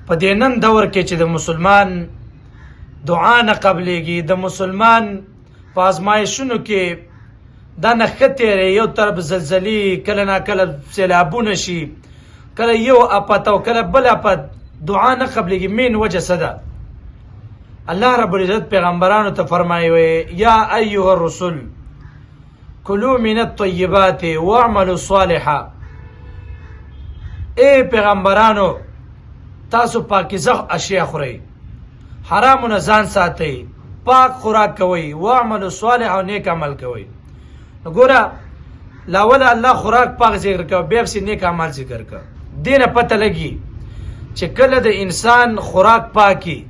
په دې نن دور کې چې د مسلمان دعا نه قبلېږي، د مسلمان په ازمایښونو کې دا نښتې یو طرف زلزلې، کله ناکله سیلابونه شي، کله یو افت او کله بل افت، دعا نه قبلېږي. مین وجه څه ده؟ الله رب العزت پیغمبرانو ته فرمایي یا ایها الرسل کلوا من الطیبات واعملوا صالحا. ای پیغمبرانو تاسو پاکیزه اشیاء خورئ، حرامونه ځان ساتئ، پاک خوراک کوئ، واعملوا صالحا او نیک عمل کوئ. نو ګوره لاول الله خوراک پاک ذکر کوي، بیا پسې نیک عمل ذکر کوي. دې نه پته لګي چې کله د انسان خوراک پاکي،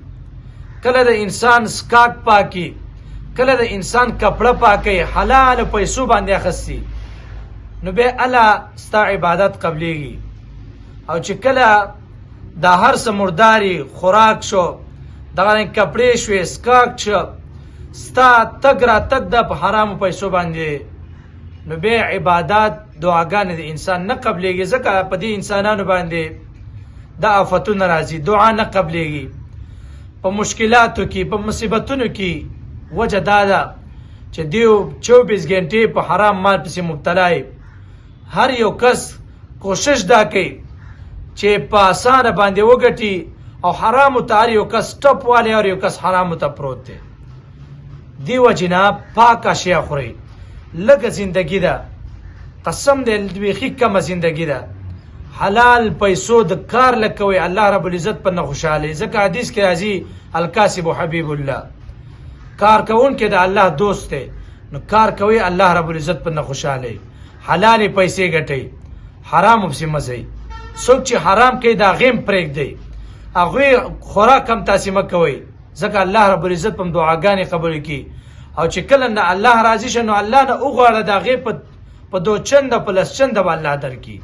کله د انسان سکاک پاکي، کله د انسان کپړه پاکي، حلال پیسو باندې اخستي، نو بیا الله ستا عبادت قبلېږي. او چې کله دا هر څه مرداري خوراک شو، دغه کپړې شوې، سکاک شو، ستا تګ را تګ د په حرامو پیسو باندې، نو بیا عبادت دعاګانې د انسان نه قبلېږي. ځکه په دې انسانانو باندې دا آفتونه راځي، دعا نه قبلېږي. په مشکلاتو کې، په مصیبتونو کې وجه دا ده چې دیو 24 غنټې په حرام مال پسې مبتلا یې. هر یو کس کوشش دا کوي چې په اسانه باندې وګټي، او حرامو ته هر یو کس ټپ والی، هر یو کس حرامو ته پروت دی. دی وجې نه پاک اشیا خورئ. لږه زندگی ده، قسم دی بیخي کمه زندگی ده. حلال پیسو د کار لکوي، الله رب العزت پر نه خوشحاله. ځکه حدیث کې راځي الکاسب حبیب الله، کار کوونکی د الله دوست دی. نو کار کوي، الله رب العزت پر نه خوشحاله. حلال پیسې ګټئ، حرام پسې مه ځئ. څوک چې حرام کوي د هغې هم پرېږدئ، هغوی خوراک هم تاسې مه کوئ، ځکه الله رب العزت په دعاګانې قبول کړي. او چې کله نه الله راضي شه، نو الله نه وغواړه، د هغې په 2 چنده په 10 چنده به الله درکړي.